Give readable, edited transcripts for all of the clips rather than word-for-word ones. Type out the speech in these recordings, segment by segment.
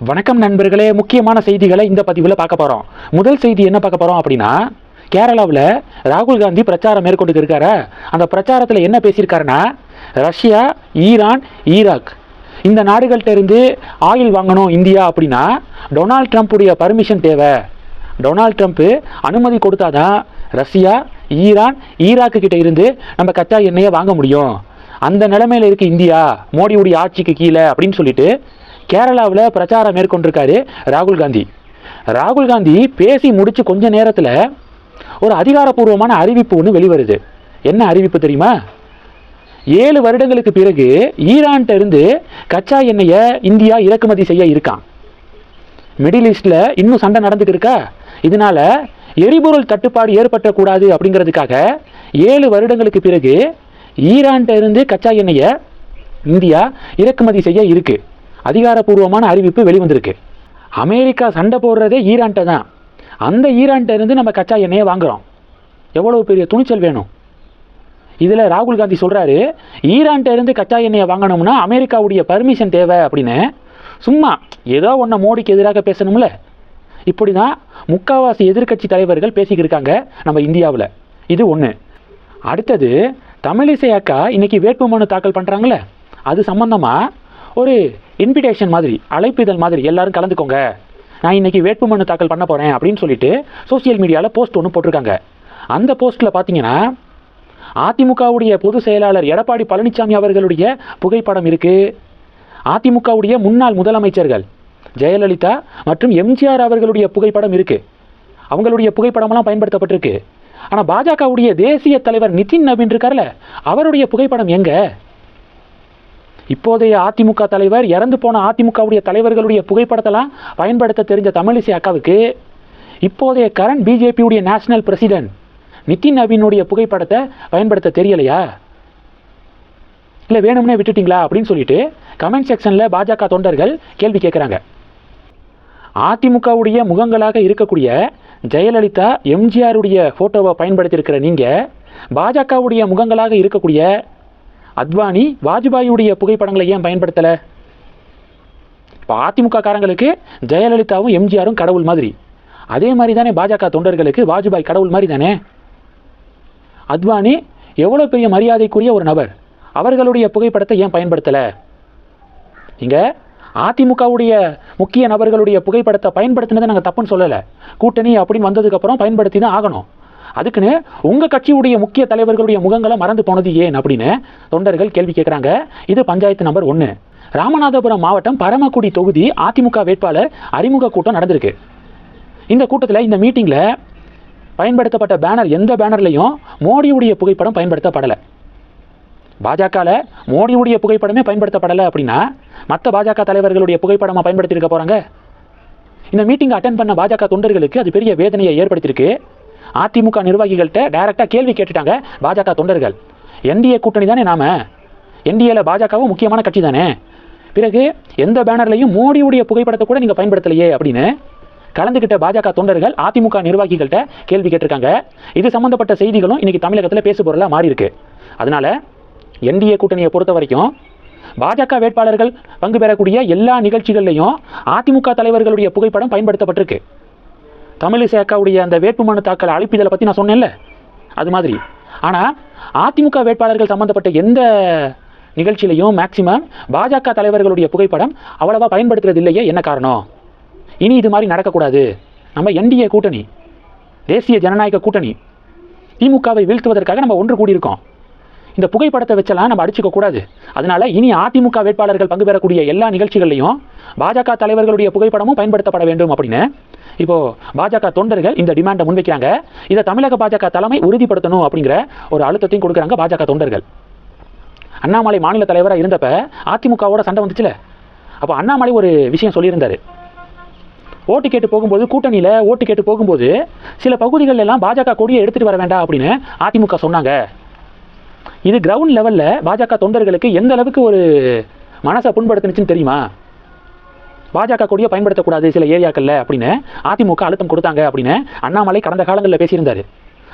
வணக்கம் நண்பர்களே, முக்கியமான செய்திகளை இந்த பதிவில் பார்க்க போகிறோம். முதல் செய்தி என்ன பார்க்க போகிறோம் அப்படின்னா, கேரளாவில் ராகுல் காந்தி பிரச்சாரம் மேற்கொண்டு இருக்காரு. அந்த பிரச்சாரத்தில் என்ன பேசியிருக்காருன்னா, ரஷ்யா, ஈரான், ஈராக் இந்த நாடுகள்கிட்ட இருந்து ஆயில் வாங்கணும் இந்தியா அப்படின்னா டொனால்ட் ட்ரம்ப்புடைய பர்மிஷன் தேவை. டொனால்ட் ட்ரம்ப்பு அனுமதி கொடுத்தாதான் ரஷ்யா, ஈரான், ஈராக்கு கிட்ட இருந்து நம்ம கச்சா எண்ணெயை வாங்க முடியும். அந்த நிலைமையில் இருக்குது இந்தியா மோடியுடைய ஆட்சிக்கு கீழே அப்படின்னு சொல்லிட்டு கேரளாவில் பிரச்சாரம் மேற்கொண்டிருக்காரு ராகுல் காந்தி. ராகுல் காந்தி பேசி முடிச்சு கொஞ்ச நேரத்தில் ஒரு அதிகாரப்பூர்வமான அறிவிப்பு ஒன்று வெளிவருது. என்ன அறிவிப்பு தெரியுமா? 7 வருடங்களுக்கு பிறகு ஈரான்கிட்ட இருந்து கச்சா எண்ணெயை இந்தியா இறக்குமதி செய்ய இருக்கான். மிடில் ஈஸ்டில் இன்னும் சண்டை நடந்துட்டு இருக்கா. இதனால எரிபொருள் தட்டுப்பாடு ஏற்பட்டக்கூடாது அப்படிங்கிறதுக்காக 7 வருடங்களுக்கு பிறகு ஈரான்கிட்ட இருந்து கச்சா எண்ணெயை இந்தியா இறக்குமதி செய்ய இருக்கு. அதிகாரப்பூர்வமான அறிவிப்பு வெளிவந்திருக்கு. அமெரிக்கா சண்டை போடுறதே ஈரான்கிட்ட தான். அந்த ஈரான்கிட்ட இருந்து நம்ம கச்சா எண்ணெயை வாங்குறோம். எவ்வளோ பெரிய துணிச்சல் வேணும். இதில் ராகுல் காந்தி சொல்கிறாரு, ஈரான்கிட்ட இருந்து கச்சா எண்ணெயை வாங்கணும்னா அமெரிக்காவுடைய பர்மிஷன் தேவை அப்படின்னு. சும்மா ஏதோ ஒன்று மோடிக்கு எதிராக பேசணும்ல. இப்படி தான் முக்கால்வாசி எதிர்க்கட்சி தலைவர்கள் பேசிக்கிட்டு இருக்காங்க நம்ம இந்தியாவில். இது ஒன்று. அடுத்தது, தமிழிசை அக்கா இன்னைக்கு வேட்புமனு தாக்கல் பண்ணுறாங்களே, அது சம்பந்தமாக ஒரு இன்விடேஷன் மாதிரி, அழைப்பிதழ் மாதிரி எல்லாரும் கலந்துக்கோங்க, நான் இன்னைக்கு வேட்புமனு தாக்கல் பண்ண போகிறேன் அப்படின்னு சொல்லிட்டு சோசியல் மீடியாவில் போஸ்ட் ஒன்று போட்டிருக்காங்க. அந்த போஸ்ட்டில் பார்த்தீங்கன்னா அதிமுகவுடைய பொதுச் செயலாளர் எடப்பாடி பழனிசாமி அவர்களுடைய புகைப்படம் இருக்குது. அதிமுகவுடைய முன்னாள் முதலமைச்சர்கள் ஜெயலலிதா மற்றும் எம்ஜிஆர் அவர்களுடைய புகைப்படம் இருக்குது. அவங்களுடைய புகைப்படமெல்லாம் பயன்படுத்தப்பட்டிருக்கு. ஆனால் பாஜகவுடைய தேசிய தலைவர் நிதின் நவீன் இருக்கார்ல, அவருடைய புகைப்படம் எங்கே? இப்போதைய அதிமுக தலைவர், இறந்து போன அதிமுகவுடைய தலைவர்களுடைய புகைப்படத்தெல்லாம் பயன்படுத்த தெரிஞ்ச தமிழிசை அக்காவுக்கு இப்போதைய கரண்ட் பிஜேபியுடைய நேஷனல் பிரசிடென்ட் நிதின் நவீனுடைய புகைப்படத்தை பயன்படுத்த தெரியலையா? இல்லை வேணும்னே விட்டுட்டீங்களா அப்படின்னு சொல்லிட்டு கமெண்ட் செக்ஷனில் பாஜக தொண்டர்கள் கேள்வி கேட்குறாங்க. அதிமுகவுடைய முகங்களாக இருக்கக்கூடிய ஜெயலலிதா, எம்ஜிஆருடைய ஃபோட்டோவை பயன்படுத்தியிருக்கிற நீங்கள் பாஜகவுடைய முகங்களாக இருக்கக்கூடிய அத்வானி, வாஜ்பாயுடைய புகைப்படங்களை ஏன் பயன்படுத்தலை? இப்போ அதிமுக காரங்களுக்கு ஜெயலலிதாவும் எம்ஜிஆரும் கடவுள் மாதிரி, அதே மாதிரி தானே பாஜக தொண்டர்களுக்கு வாஜ்பாய் கடவுள் மாதிரி தானே. அத்வானி எவ்வளோ பெரிய மரியாதைக்குரிய ஒரு நபர், அவர்களுடைய புகைப்படத்தை ஏன் பயன்படுத்தலை? இங்கே அதிமுகவுடைய முக்கிய நபர்களுடைய புகைப்படத்தை பயன்படுத்தினதை நாங்கள் தப்புன்னு சொல்லலை. கூட்டணி அப்படின்னு வந்ததுக்கப்புறம் பயன்படுத்தி தான் ஆகணும். அதுக்குன்னு உங்கள் கட்சியுடைய முக்கிய தலைவர்களுடைய முகங்களை மறந்து போனது ஏன் அப்படின்னு தொண்டர்கள் கேள்வி கேட்குறாங்க. இது பஞ்சாயத்து நம்பர் 1. ராமநாதபுரம் மாவட்டம் பரமக்குடி தொகுதி அதிமுக வேட்பாளர் அறிமுக கூட்டம் நடந்திருக்கு. இந்த கூட்டத்தில், இந்த மீட்டிங்கில் பயன்படுத்தப்பட்ட பேனர், எந்த பேனர்லையும் மோடியுடைய புகைப்படம் பயன்படுத்தப்படலை. பாஜகவில் மோடியுடைய புகைப்படமே பயன்படுத்தப்படலை அப்படின்னா மற்ற பாஜக தலைவர்களுடைய புகைப்படமாக பயன்படுத்தியிருக்க போகிறாங்க. இந்த மீட்டிங்கை அட்டென்ட் பண்ண பாஜக தொண்டர்களுக்கு அது பெரிய வேதனையை ஏற்படுத்தியிருக்கு. அதிமுக நிர்வாகிகள்கிட்ட டைரெக்டாக கேள்வி கேட்டுட்டாங்க பாஜக தொண்டர்கள். என்டிஏ கூட்டணி தானே நாம, என்டிஏல பாஜகவும் முக்கியமான கட்சி தானே, பிறகு எந்த பேனர்லையும் மோடியுடைய புகைப்படத்தை கூட நீங்கள் பயன்படுத்தலையே அப்படின்னு கலந்துக்கிட்ட பாஜக தொண்டர்கள் அதிமுக நிர்வாகிகள்கிட்ட கேள்வி கேட்டிருக்காங்க. இது சம்மந்தப்பட்ட செய்திகளும் இன்னைக்கு தமிழகத்தில் பேசு பொருளாக மாறி இருக்கு. அதனால என்டிஏ கூட்டணியை பொறுத்த வரைக்கும் பாஜக வேட்பாளர்கள் பங்கு பெறக்கூடிய எல்லா நிகழ்ச்சிகள்லையும் அதிமுக தலைவர்களுடைய புகைப்படம் பயன்படுத்தப்பட்டிருக்கு. தமிழிசை அக்காவுடைய அந்த வேட்புமனு தாக்கல் அழைப்பிதழை பற்றி நான் சொன்னேன்ல, அது மாதிரி. ஆனால் அதிமுக வேட்பாளர்கள் சம்மந்தப்பட்ட எந்த நிகழ்ச்சியிலையும் மேக்சிமம் பாஜக தலைவர்களுடைய புகைப்படம் அவ்வளவா பயன்படுத்துறது இல்லையே. என்ன காரணம்? இனி இது மாதிரி நடக்கக்கூடாது. நம்ம என்டிஏ கூட்டணி, தேசிய ஜனநாயக கூட்டணி, திமுகவை வீழ்த்துவதற்காக நம்ம ஒன்று கூடியிருக்கோம். இந்த புகைப்படத்தை வச்செல்லாம் நம்ம அடிச்சுக்க கூடாது. அதனால இனி அதிமுக வேட்பாளர்கள் பங்கு பெறக்கூடிய எல்லா நிகழ்ச்சிகள்லையும் பாஜக தலைவர்களுடைய புகைப்படமும் பயன்படுத்தப்பட வேண்டும் அப்படின்னு இப்போ பாஜக தொண்டர்கள் இந்த டிமாண்டை முன்வைக்கிறாங்க. இதை தமிழக பாஜக தலைமை உறுதிப்படுத்தணும் அப்படிங்கிற ஒரு அழுத்தத்தையும் கொடுக்குறாங்க பாஜக தொண்டர்கள். அண்ணாமலை மாநில தலைவராக இருந்தப்ப அதிமுகவோட சண்டை வந்துச்சுல, அப்போ அண்ணாமலை ஒரு விஷயம் சொல்லியிருந்தாரு. ஓட்டு கேட்டு போகும்போது, கூட்டணியில் ஓட்டு கேட்டு போகும்போது சில பகுதிகள் எல்லாம் பாஜக கொடியை எடுத்துகிட்டு வர வேண்டாம் அப்படின்னு அதிமுக சொன்னாங்க. இது கிரவுண்ட் லெவலில் பாஜக தொண்டர்களுக்கு எந்த அளவுக்கு ஒரு மனசை புண்படுத்துனுச்சுன்னு தெரியுமா? பாஜக கொடியை பயன்படுத்தக்கூடாது சில ஏரியாக்களில் அப்படின்னு அதிமுக அழுத்தம் கொடுத்தாங்க அப்படின்னு அண்ணாமலை கடந்த காலங்களில் பேசியிருந்தார்.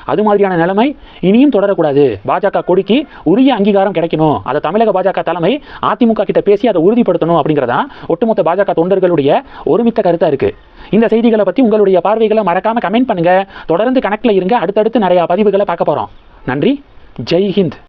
அது மாதிரியான நிலைமை இனியும் தொடரக்கூடாது. பாஜக கொடிக்கு உரிய அங்கீகாரம் கிடைக்கணும். அதை தமிழக பாஜக தலைமை அதிமுக கிட்ட பேசி அதை உறுதிப்படுத்தணும் அப்படிங்கிறதா ஒட்டுமொத்த பாஜக தொண்டர்களுடைய ஒருமித்த கருத்தா இருக்கு. இந்த செய்திகளை பத்தி உங்களுடைய பார்வைகளை மறக்காம கமெண்ட் பண்ணுங்க. தொடர்ந்து கணக்கில் இருங்க. அடுத்தடுத்து நிறைய பதிவுகளை பார்க்க போறோம். நன்றி. ஜெய் ஹிந்த்.